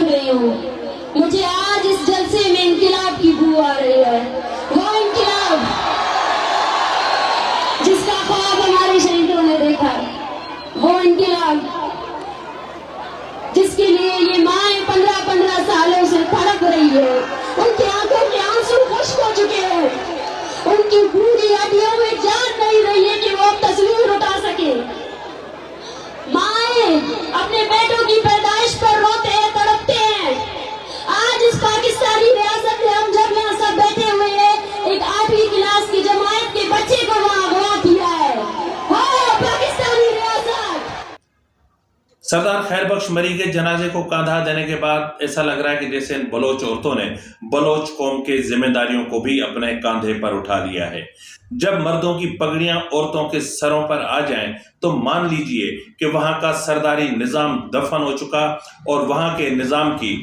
رہی ہوں. مجھے آج اس جلسے میں انقلاب کی بو آ رہی ہے. وہ انقلاب جس کا خواب ہمارے شہیدوں نے دیکھا, وہ انقلاب جس کے لیے یہ مائیں 15 سالوں سے تڑپ رہی ہے. ان کی آنکھوں کے آنسو خشک ہو چکے ہیں, ان کی پوری ہڈیوں میں جان نہیں رہی ہے کہ وہ تصویر اٹھا سکے. مائیں اپنے بیٹوں کی پیدائش پر روتے ہیں, تڑپتے ہیں. آج اس پاکستانی ریاست میں ہم جب یہاں سب بیٹھے ہوئے ہیں, ایک 8ویں کلاس کی جماعت کے بچے کو وہاں اغوا کیا ہے. پاکستانی ریاست. سردار خیر بخش مری کے جنازے کو کاندھا دینے کے بعد ایسا لگ رہا ہے کہ جیسے ان بلوچ عورتوں نے بلوچ قوم کے ذمہ داریوں کو بھی اپنے کاندھے پر اٹھا لیا ہے. جب مردوں کی پگڑیاں عورتوں کے سروں پر آ جائیں تو مان لیجئے کہ وہاں کا سرداری نظام دفن ہو چکا اور وہاں کے نظام کی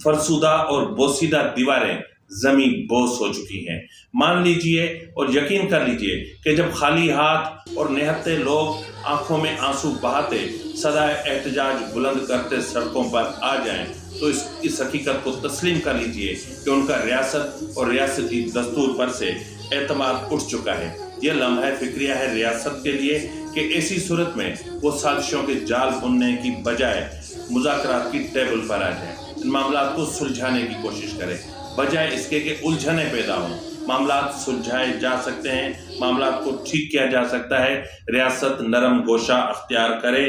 فرسودہ اور بوسیدہ دیواریں زمین بوس ہو چکی ہیں. مان لیجئے اور یقین کر لیجئے کہ جب خالی ہاتھ اور نہتے لوگ آنکھوں میں آنسو بہاتے صدائے احتجاج بلند کرتے سڑکوں پر آ جائیں تو اس حقیقت کو تسلیم کر لیجئے کہ ان کا ریاست اور ریاستی دستور پر سے اعتماد اٹھ چکا ہے. یہ لمحہ فکریہ ہے ریاست کے لیے کہ ایسی صورت میں وہ سازشوں کے جال بننے کی بجائے مذاکرات کی ٹیبل پر آ جائیں, ان معاملات کو سلجھانے کی کوشش کریں بجائے اس کے کہ الجھنیں پیدا ہوں. معاملات سلجھائے جا سکتے ہیں, معاملات کو ٹھیک کیا جا سکتا ہے. ریاست نرم گوشہ اختیار کرے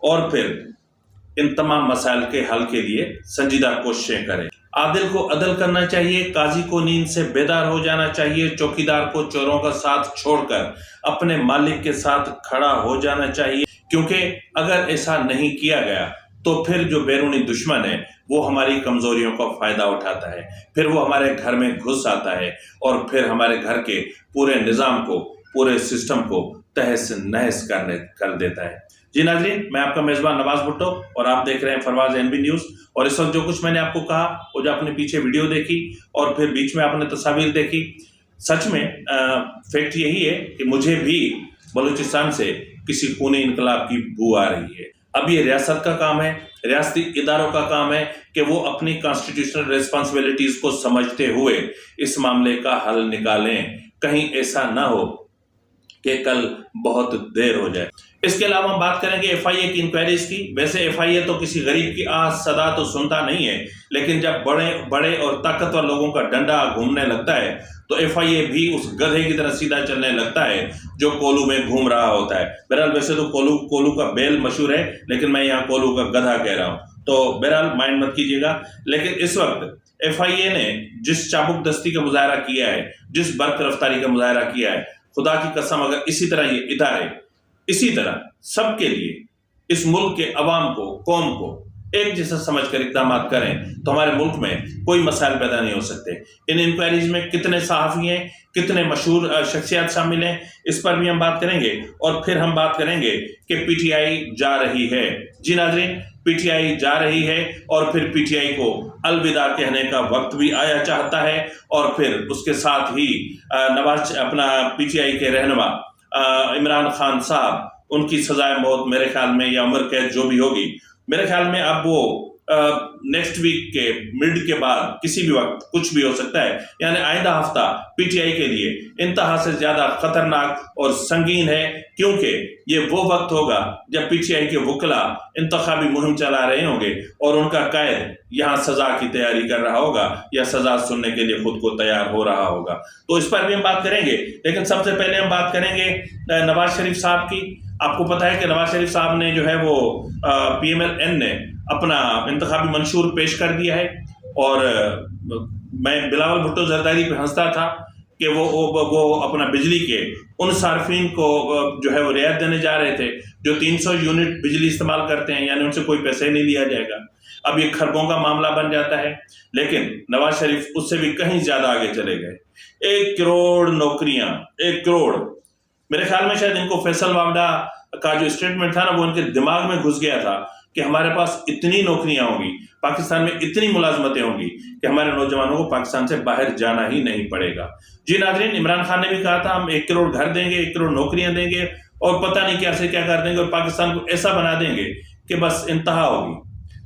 اور پھر ان تمام مسائل کے حل کے لیے سنجیدہ کوششیں کرے. عادل کو عدل کرنا چاہیے, قاضی کو نیند سے بیدار ہو جانا چاہیے, چوکیدار کو چوروں کا ساتھ چھوڑ کر اپنے مالک کے ساتھ کھڑا ہو جانا چاہیے, کیونکہ اگر ایسا نہیں کیا گیا تو پھر جو بیرونی دشمن ہے وہ ہماری کمزوریوں کا فائدہ اٹھاتا ہے, پھر وہ ہمارے گھر میں گھس آتا ہے اور پھر ہمارے گھر کے پورے نظام کو, پورے سسٹم کو تہس نہس کر دیتا ہے. جی ناظرین, میں آپ کا میزبان نواز بھٹو اور آپ دیکھ رہے ہیں فرواز NB نیوز. اور اس وقت جو کچھ میں نے آپ کو کہا وہ جو آپ نے پیچھے ویڈیو دیکھی اور پھر بیچ میں آپ نے تصاویر دیکھی, سچ میں فیکٹ یہی ہے کہ مجھے بھی بلوچستان سے کسی خونی انقلاب کی بو آ رہی ہے. اب یہ ریاست کا کام ہے, ریاستی اداروں کا کام ہے کہ وہ اپنی کانسٹیٹیوشنل ریسپانسبلٹیز کو سمجھتے ہوئے اس معاملے کا حل نکالیں. کہیں ایسا نہ ہو کہ کل بہت دیر ہو جائے. اس کے علاوہ ہم بات کریں گے FIA کی انکوائریز کی. ویسے FIA تو کسی غریب کی صدا تو سنتا نہیں ہے, لیکن جب بڑے اور طاقتور لوگوں کا ڈنڈا گھومنے لگتا ہے تو FIA بھی اس گدھے کی طرح سیدھا چلنے لگتا ہے جو کولو میں گھوم رہا ہوتا ہے. بہرحال ویسے تو کولو کا بیل مشہور ہے, لیکن میں یہاں کولو کا گدھا کہہ رہا ہوں, تو بہرحال مائنڈ مت کیجیے گا. لیکن اس وقت FIA نے جس چابک دستی کا مظاہرہ کیا ہے, جس برق رفتاری کا مظاہرہ کیا ہے, خدا کی قسم اگر اسی طرح یہ ادارے اسی طرح سب کے لیے اس ملک کے عوام کو, قوم کو ایک جیسا سمجھ کر اقدامات کریں تو ہمارے ملک میں کوئی مسائل پیدا نہیں ہو سکتے. ان انکوائریز میں کتنے صحافی ہیں, کتنے مشہور شخصیات شامل ہیں, اس پر بھی ہم بات کریں گے. اور پھر ہم بات کریں گے کہ PTI جا رہی ہے. جی ناظرین, PTI جا رہی ہے اور پھر PTI کو الوداع کہنے کا وقت بھی آیا چاہتا ہے. اور پھر اس کے ساتھ ہی PTI کے رہنما عمران خان صاحب, ان کی سزائے موت میرے خیال میں یا عمر قید جو بھی ہوگی, میرے خیال میں اب وہ نیکسٹ ویک کے مڈ کے بعد کسی بھی وقت کچھ بھی ہو سکتا ہے. یعنی آئندہ ہفتہ PTI کے لیے انتہا سے زیادہ خطرناک اور سنگین ہے, کیونکہ یہ وہ وقت ہوگا جب PTI کے وکلا انتخابی مہم چلا رہے ہوں گے اور ان کا قائد یہاں سزا کی تیاری کر رہا ہوگا یا سزا سننے کے لیے خود کو تیار ہو رہا ہوگا. تو اس پر بھی ہم بات کریں گے. لیکن سب سے پہلے ہم بات کریں گے نواز شریف صاحب کی. آپ کو پتا ہے کہ نواز شریف صاحب نے جو ہے وہ PMLN نے اپنا انتخابی منشور پیش کر دیا ہے, اور میں بلاول بھٹو زرداری پہ ہنستا تھا کہ وہ اپنا بجلی کے ان صارفین کو جو ہے وہ رعایت دینے جا رہے تھے جو 300 یونٹ بجلی استعمال کرتے ہیں, یعنی ان سے کوئی پیسے نہیں لیا جائے گا. اب یہ کھربوں کا معاملہ بن جاتا ہے. لیکن نواز شریف اس سے بھی کہیں زیادہ آگے چلے گئے. 1 کروڑ نوکریاں, 1 کروڑ. میرے خیال میں شاید ان کو فیصل واوڈا کا جو اسٹیٹمنٹ تھا نا, وہ ان کے دماغ میں گھس گیا تھا کہ ہمارے پاس اتنی نوکریاں ہوں گی, پاکستان میں اتنی ملازمتیں ہوں گی کہ ہمارے نوجوانوں کو پاکستان سے باہر جانا ہی نہیں پڑے گا. جی ناظرین, عمران خان نے بھی کہا تھا ہم 1 کروڑ گھر دیں گے, 1 کروڑ نوکریاں دیں گے, اور پتہ نہیں کیا سے کیا کر دیں گے اور پاکستان کو ایسا بنا دیں گے کہ بس انتہا ہوگی.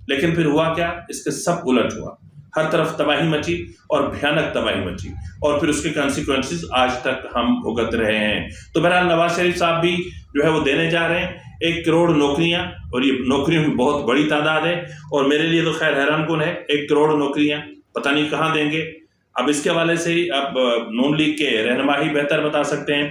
لیکن پھر ہوا کیا؟ اس کے سب الٹ ہوا، ہر طرف تباہی مچی اور بھیانک تباہی مچی، اور پھر اس کے کانسیکوینسز آج تک ہم بھگت رہے ہیں۔ تو بہرحال نواز شریف صاحب بھی جو ہے وہ دینے جا رہے ہیں 1 کروڑ نوکریاں، اور یہ نوکریوں کی بہت بڑی تعداد ہے، اور میرے لیے تو خیر حیران کن ہے 1 کروڑ نوکریاں پتہ نہیں کہاں دیں گے۔ اب اس کے حوالے سے ہی اب نون لیگ کے رہنما ہی بہتر بتا سکتے ہیں۔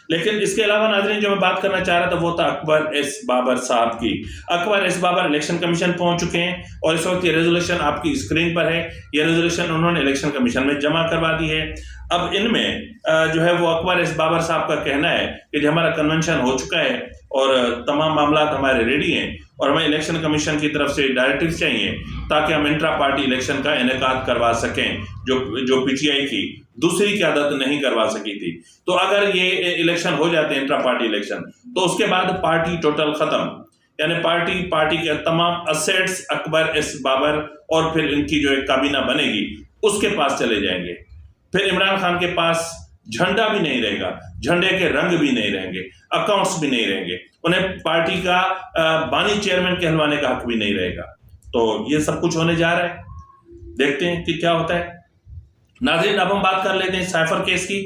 لیکن اس کے علاوہ ناظرین جو میں بات کرنا چاہ رہا تھا وہ تھا اکبر ایس بابر صاحب کی۔ اکبر ایس بابر الیکشن کمیشن پہنچ چکے ہیں، اور اس وقت یہ ریزولوشن آپ کی اسکرین پر ہے۔ یہ ریزولوشن انہوں نے الیکشن کمیشن میں جمع کروا دی ہے۔ اب ان میں جو ہے وہ اکبر ایس بابر صاحب کا کہنا ہے کہ جو ہمارا کنونشن ہو چکا ہے اور تمام معاملات ہمارے ریڈی ہیں، اور ہمیں الیکشن کمیشن کی طرف سے ڈائریکٹیوز چاہیے تاکہ ہم انٹرا پارٹی الیکشن کا انعقاد کروا سکیں، جو پی ٹی آئی کی دوسری قیادت نہیں کروا سکی تھی۔ تو اگر یہ الیکشن ہو جاتے ہیں انٹرا پارٹی الیکشن، تو اس کے بعد پارٹی ٹوٹل ختم، یعنی پارٹی کے تمام اسیٹس اکبر ایس بابر اور پھر ان کی جو ایک کابینہ بنے گی اس کے پاس چلے جائیں گے۔ پھر عمران خان کے پاس جھنڈا بھی نہیں رہے گا، جھنڈے کے رنگ بھی نہیں رہیں گے، اکاؤنٹس بھی نہیں رہیں گے، انہیں پارٹی کا بانی چیئرمین کہلوانے کا حق بھی نہیں رہے گا۔ تو یہ سب کچھ ہونے جا رہا ہے، دیکھتے ہیں کہ کیا ہوتا ہے۔ ناظرین اب ہم بات کر لیتے ہیں سائفر کیس کی۔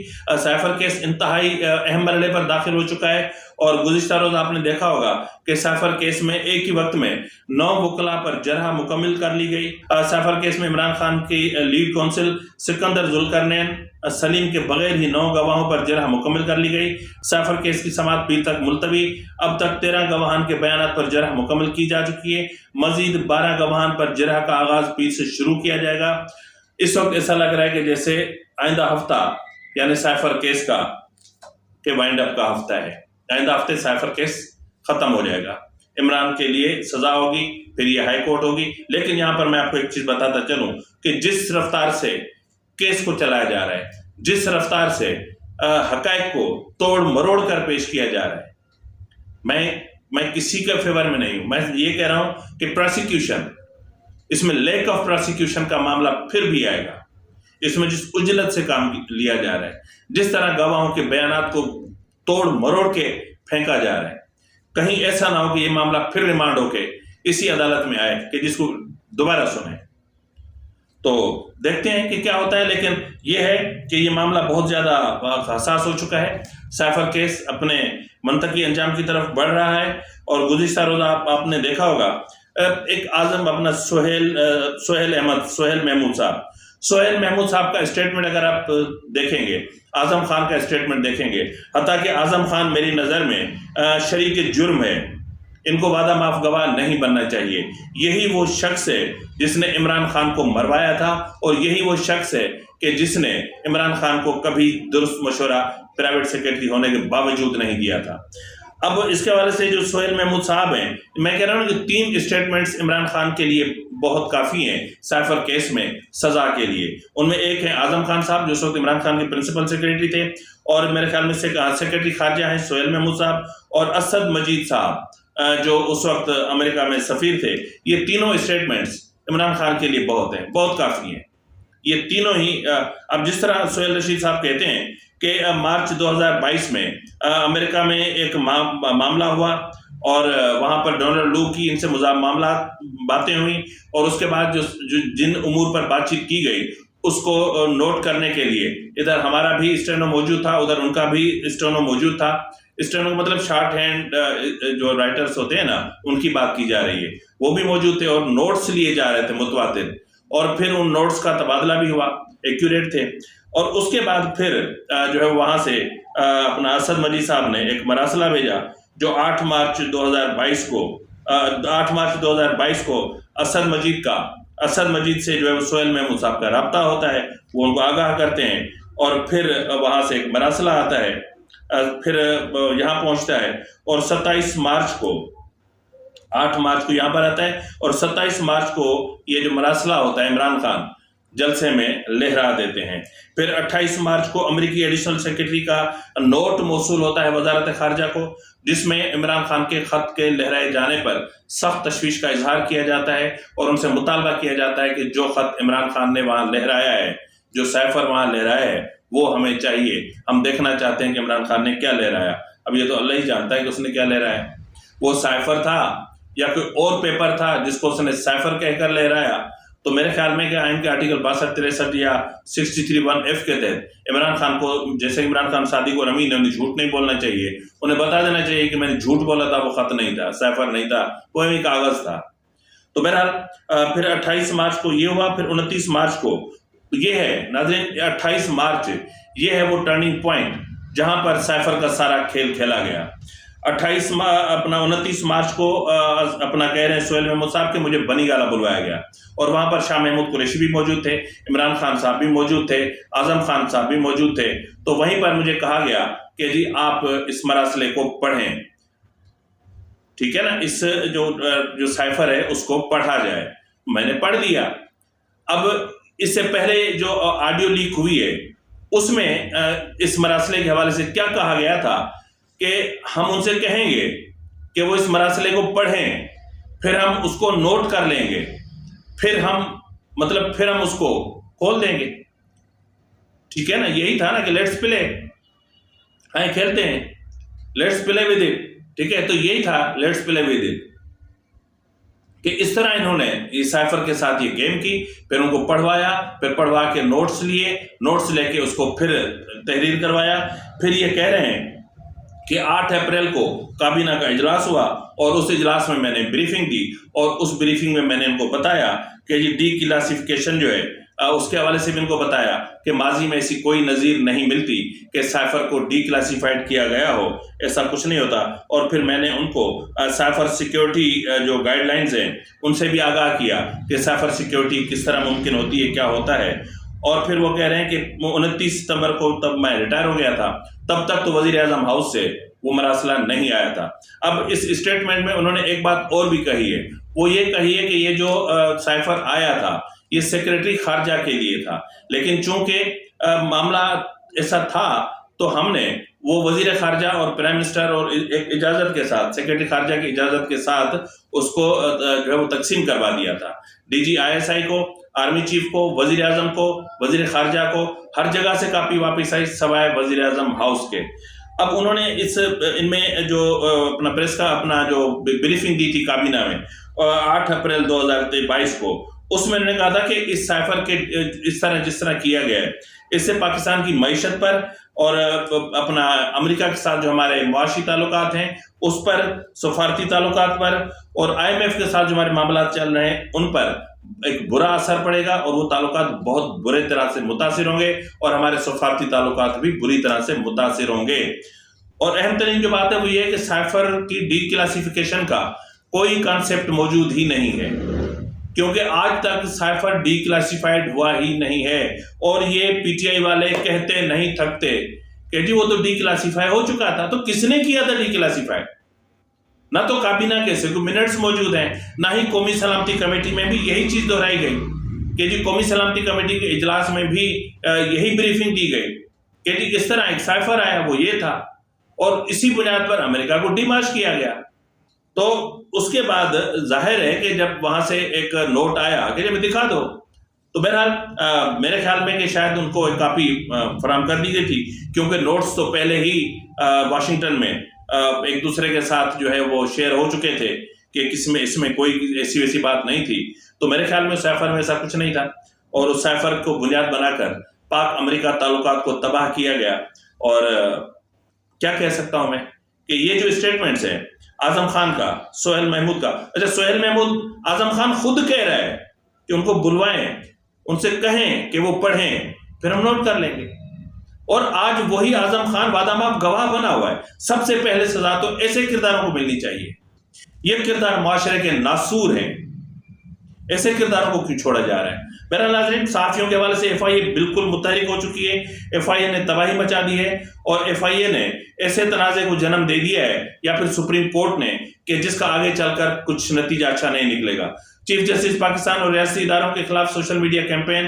سائفر کیس انتہائی اہم مرحلے پر داخل ہو چکا ہے، اور گزشتہ روز آپ نے دیکھا ہوگا کہ سائفر کیس میں ایک ہی وقت میں 9 وکلاء پر جرح مکمل کر لی گئی۔ سائفر کیس میں عمران خان کی لیڈ کونسل سکندر ذوالقرنین سلیم کے بغیر ہی 9 گواہوں پر جرح مکمل کر لی گئی۔ سائفر کیس کی سماعت پیر تک ملتوی، اب تک 13 گواہان کے بیانات پر جرح مکمل کی جا چکی ہے، مزید 12 گواہان پر جرح کا آغاز پیر سے شروع کیا جائے گا۔ اس وقت ایسا لگ رہا ہے کہ جیسے آئندہ ہفتہ یعنی سائفر کیس کا کہ وائنڈ اپ کا ہفتہ ہے، آئندہ ہفتے سائفر کیس ختم ہو جائے گا، عمران کے لیے سزا ہوگی، پھر یہ ہائی کورٹ ہوگی۔ لیکن یہاں پر میں آپ کو ایک چیز بتاتا چلوں کہ جس رفتار سے کیس کو چلایا جا رہا ہے، جس رفتار سے حقائق کو توڑ مروڑ کر پیش کیا جا رہا ہے، میں کسی کے فیور میں نہیں ہوں۔ میں یہ کہہ رہا ہوں کہ پروسیکیوشن، اس میں لیک آف پروسیکیوشن کا معاملہ پھر بھی آئے گا۔ اس میں جس اجلت سے کام لیا جا رہا ہے، جس طرح گواہوں کے بیانات کو توڑ مروڑ کے پھینکا جا رہا ہے، کہیں ایسا نہ ہو کہ یہ معاملہ پھر ریمانڈ ہو کے اسی عدالت میں آئے کہ جس کو دوبارہ سنیں۔ تو دیکھتے ہیں کہ کیا ہوتا ہے، لیکن یہ ہے کہ یہ معاملہ بہت زیادہ حساس ہو چکا ہے۔ سائفر کیس اپنے منطقی انجام کی طرف بڑھ رہا ہے، اور گزشتہ روز آپ نے دیکھا ہوگا ایک اعظم اپنا سہیل محمود صاحب کا اسٹیٹمنٹ اگر آپ دیکھیں گے، اعظم خان کا اسٹیٹمنٹ دیکھیں گے، حتیٰ کہ اعظم خان میری نظر میں شریک جرم ہے، ان کو وعدہ معاف گواہ نہیں بننا چاہیے۔ یہی وہ شخص ہے جس نے عمران خان کو مروایا تھا، اور یہی وہ شخص ہے کہ جس نے عمران خان کو کبھی درست مشورہ پرائیویٹ سیکرٹری ہونے کے باوجود نہیں دیا تھا۔ اب اس کے حوالے سے جو سہیل محمود صاحب ہیں، میں کہہ رہا ہوں کہ 3 اسٹیٹمنٹس عمران خان کے لیے بہت کافی ہیں سائفر کیس میں سزا کے لیے۔ ان میں ایک ہے اعظم خان صاحب جو اس وقت عمران خان کے پرنسپل سیکرٹری تھے، اور میرے خیال میں سیکرٹری خارجہ ہیں سہیل محمود صاحب، اور اسد مجید صاحب جو اس وقت امریکہ میں سفیر تھے۔ یہ تینوں اسٹیٹمنٹس عمران خان کے لیے بہت ہیں، بہت کافی ہیں۔ یہ تینوں ہی اب جس طرح سہیل رشید صاحب کہتے ہیں کہ مارچ 2022 میں امریکہ میں ایک معاملہ ہوا، اور وہاں پر ڈونلڈ لو کی ان سے باتیں ہوئیں، اور اس کے بعد جن امور پر بات چیت کی گئی اس کو نوٹ کرنے کے لیے ادھر ہمارا بھی اسٹینو موجود تھا، ادھر ان کا بھی اسٹینو موجود تھا۔ اسٹینو مطلب شارٹ ہینڈ جو رائٹرز ہوتے ہیں نا، ان کی بات کی جا رہی ہے، وہ بھی موجود تھے، اور نوٹس لیے جا رہے تھے متواتر، اور پھر ان نوٹس کا تبادلہ بھی ہوا، ایکوریٹ تھے۔ اور اس کے بعد پھر جو ہے وہاں سے اپنا اسد مجید صاحب نے ایک مراسلہ بھیجا جو 8 مارچ 2022 کو اسد مجید سے جو ہے سہیل محمود صاحب کا رابطہ ہوتا ہے، وہ ان کو آگاہ کرتے ہیں، اور پھر وہاں سے ایک مراسلہ آتا ہے، پھر یہاں پہنچتا ہے، اور 8 مارچ کو یہاں پر آتا ہے، اور 27 مارچ کو یہ جو مراسلہ ہوتا ہے عمران خان جلسے میں لہرا دیتے ہیں۔ پھر 28 مارچ کو امریکی ایڈیشنل سیکرٹری کا نوٹ موصول ہوتا ہے وزارت خارجہ کو، جس میں عمران خان کے خط کے لہرائے جانے پر سخت تشویش کا اظہار کیا جاتا ہے، اور ان سے مطالبہ کیا جاتا ہے کہ جو خط عمران خان نے وہاں لہرایا ہے، جو سائفر وہاں لہرایا ہے، وہ ہمیں چاہیے، ہم دیکھنا چاہتے ہیں کہ عمران خان نے کیا لہرایا۔ اب یہ تو اللہ ہی جانتا ہے کہ اس نے کیا لہرایا۔ وہ سائفر تھا یا کوئی اور پیپر تھا جس کو اس نے سائفر کہہ کر لہرایا، تو میرے خیال میں کہ آئین کے آرٹیکل 62 63 یا 63(1)(f) کے تحت عمران خان کو، جیسے عمران خان صادق اور امین، انہیں جھوٹ نہیں بولنا چاہیے، انہیں بتا دینا چاہیے کہ میں نے جھوٹ بولا تھا، وہ خط نہیں تھا، سائفر نہیں تھا، وہ ایک کاغذ تھا۔ تو بہرحال پھر 28 مارچ کو یہ ہوا، پھر 29 مارچ کو یہ ہے ناظرین، 28 مارچ یہ ہے وہ ٹرننگ پوائنٹ جہاں پر سائفر کا سارا کھیل کھیلا گیا۔ 29 مارچ کو اپنا کہہ رہے ہیں سہیل محمود صاحب کہ مجھے بنی گالہ بلوایا گیا، اور وہاں پر شاہ محمود قریشی بھی موجود تھے، عمران خان صاحب بھی موجود تھے، اعظم خان صاحب بھی موجود تھے۔ تو وہیں پر مجھے کہا گیا کہ جی آپ اس مراسلے کو پڑھیں، ٹھیک ہے نا، اس جو سائفر ہے اس کو پڑھا جائے۔ میں نے پڑھ لیا۔ اب اس سے پہلے جو آڈیو لیک ہوئی ہے اس میں اس مراسلے کے حوالے سے کیا کہا گیا تھا کہ ہم ان سے کہیں گے کہ وہ اس مراسلے کو پڑھیں، پھر ہم اس کو نوٹ کر لیں گے، پھر ہم اس کو کھول دیں گے، ٹھیک ہے نا، یہی تھا نا کہ لیٹس پلے، آئیں کھیلتے ہیں، لیٹس پلے ود اٹ، ٹھیک ہے، تو یہی تھا لیٹس پلے ود اٹ، کہ اس طرح انہوں نے اس سائفر کے ساتھ یہ گیم کی، پھر ان کو پڑھوایا، پھر پڑھوا کے نوٹس لیے، نوٹس لے کے اس کو پھر تحریر کروایا۔ پھر یہ کہہ رہے ہیں کہ 8 اپریل کو کابینہ کا اجلاس ہوا، اور اس اجلاس میں میں نے بریفنگ دی، اور اس بریفنگ میں میں نے ان کو بتایا کہ یہ ڈی کلاسیفیکیشن جو ہے اس کے حوالے سے بھی ان کو بتایا کہ ماضی میں ایسی کوئی نظیر نہیں ملتی کہ سائفر کو ڈی کلاسیفائڈ کیا گیا ہو، ایسا کچھ نہیں ہوتا۔ اور پھر میں نے ان کو سائفر سیکیورٹی جو گائیڈ لائنز ہیں ان سے بھی آگاہ کیا کہ سائفر سیکیورٹی کس طرح ممکن ہوتی ہے، کیا ہوتا ہے۔ اور پھر وہ کہہ رہے ہیں کہ 29 ستمبر کو تب میں ریٹائر ہو گیا تھا، تب تک تو وزیر اعظم ہاؤس سے وہ مراسلہ نہیں آیا تھا۔ اب اس اسٹیٹمنٹ میں انہوں نے ایک بات اور بھی کہی ہے، وہ یہ کہی ہے کہ یہ جو سائفر آیا تھا یہ سیکریٹری خارجہ کے لیے تھا، لیکن چونکہ معاملہ ایسا تھا تو ہم نے وہ وزیر خارجہ اور پرائم منسٹر اور ایک اجازت کے ساتھ، سیکریٹری خارجہ کی اجازت کے ساتھ اس کو جو ہے وہ تقسیم کروا دیا تھا، ڈی جی ISI کو، آرمی چیف کو، وزیر اعظم کو، وزیر خارجہ کو، ہر جگہ سے کاپی واپس آئی سوائے وزیر اعظم ہاؤس کے۔ اب انہوں نے ان میں جو اپنا پریس کا اپنا جو بریفنگ دی تھی کابینہ میں 8 اپریل 2022 کو، اس میں انہوں نے کہا تھا کہ اس سائفر کے اس طرح جس طرح کیا گیا ہے اس سے پاکستان کی معیشت پر اور اپنا امریکہ کے ساتھ جو ہمارے معاشی تعلقات ہیں اس پر، سفارتی تعلقات پر، اور IMF کے ساتھ جو ہمارے معاملات چل رہے ہیں ان پر ایک برا اثر پڑے گا، اور وہ تعلقات بہت برے طرح سے متاثر ہوں گے، اور ہمارے سفارتی تعلقات بھی بری طرح سے متاثر ہوں گے۔ اور اہم ترین جو بات ہے وہ یہ ہے کہ سائفر کی ڈی کلاسیفیکیشن کا کوئی کانسیپٹ موجود ہی نہیں ہے، کیونکہ آج تک سائفر ڈی کلاسیفائڈ ہوا ہی نہیں ہے، اور یہ PTI والے کہتے نہیں تھکتے کہ جی وہ تو ڈی کلاسیفائی ہو چکا تھا۔ تو کس نے کیا تھا ڈی کلاسیفائی؟ نہ تو کابینہ کے صرف منٹس موجود ہیں، نہ ہی قومی سلامتی کمیٹی میں بھی یہی چیز دہرائی گئی کہ جی قومی سلامتی کمیٹی کے اجلاس میں بھی یہی بریفنگ دی گئی کہ جی کس طرح ایک سائفر آیا وہ یہ تھا، اور اسی بنیاد پر امریکہ کو ڈیمارچ کیا گیا۔ تو اس کے بعد ظاہر ہے کہ جب وہاں سے ایک نوٹ آیا کہ جب دکھا دو، تو بہرحال میرے خیال میں کہ شاید ان کو ایک کاپی فراہم کر دی گئی تھی، کیونکہ نوٹس تو پہلے ہی واشنگٹن میں ایک دوسرے کے ساتھ جو ہے وہ شیئر ہو چکے تھے کہ اس میں کوئی ایسی ویسی بات نہیں تھی۔ تو میرے خیال میں سائفر میں ایسا کچھ نہیں تھا، اور اس سائفر کو بنیاد بنا کر پاک امریکہ تعلقات کو تباہ کیا گیا۔ اور کیا کہہ سکتا ہوں میں کہ یہ جو اسٹیٹمنٹس ہیں اعظم خان کا، سہیل محمود کا، اچھا سہیل محمود اعظم خان خود کہہ رہا ہے کہ ان کو بلوائیں، ان سے کہیں کہ وہ پڑھیں، پھر ہم نوٹ کر لیں گے۔ اور آج وہی اعظم خان وعدہ ماف گواہ بنا ہوا ہے۔ سب سے پہلے سزا تو ایسے کرداروں کو ملنی چاہیے، یہ کردار معاشرے کے ناسور ہیں، ایسے کرداروں کو کیوں چھوڑا جا رہا ہے؟ بہرحال ناظرین، صحافیوں کے حوالے سے FIA بالکل متحرک ہو چکی ہے، FIA نے تباہی مچا دی ہے، اور FIA نے ایسے تنازع کو جنم دے دیا ہے، یا پھر سپریم کورٹ نے، کہ جس کا آگے چل کر کچھ نتیجہ اچھا نہیں نکلے گا۔ چیف جسٹس پاکستان اور ریاستی اداروں کے خلاف سوشل میڈیا کیمپین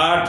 8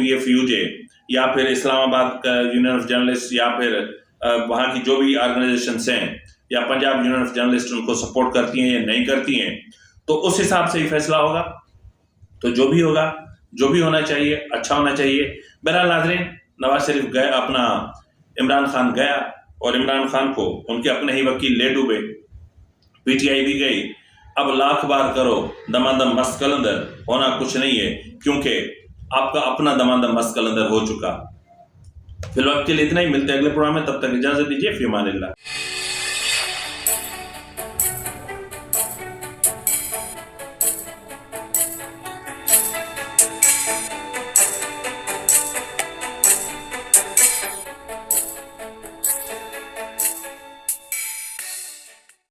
PFUJ یا پھر اسلام آباد کا یونین آف جرنلسٹ یا پھر وہاں کی جو بھی آرگنائزیشنس ہیں یا پنجاب یونین آف جرنلسٹ ان کو سپورٹ کرتی ہیں یا نہیں کرتی ہیں، تو اس حساب سے ہی فیصلہ ہوگا. تو جو بھی ہوگا، جو بھی ہونا چاہیے اچھا ہونا چاہیے. بہرحال ناظرین، نواز شریف گئے، اپنا عمران خان گیا اور عمران خان کو ان کے اپنے ہی وکیل لے ڈوبے. پی ٹی آئی بھی گئی. اب لاکھ بار کرو دمادم مست قلندر، ہونا کچھ نہیں ہے، کیونکہ آپ کا اپنا دمادم مست قلندر ہو چکا. فی الوقت کے لیے اتنا ہی، ملتے ہیں اگلے پروگرام میں، تب تک اجازت دیجیے. فی امان اللہ.